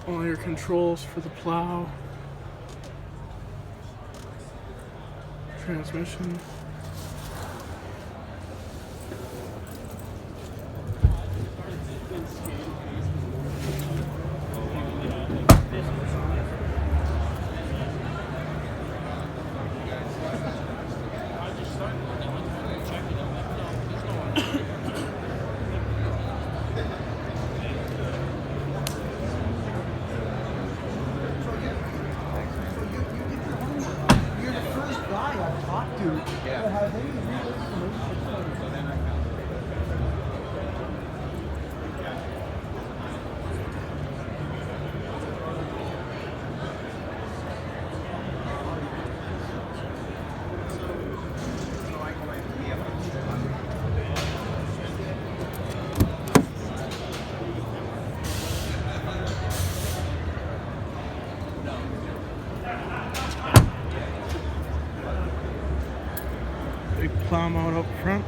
All your controls for the plow. Transmission. You're the first guy I've talked to that has any real information. Big plow mount up front.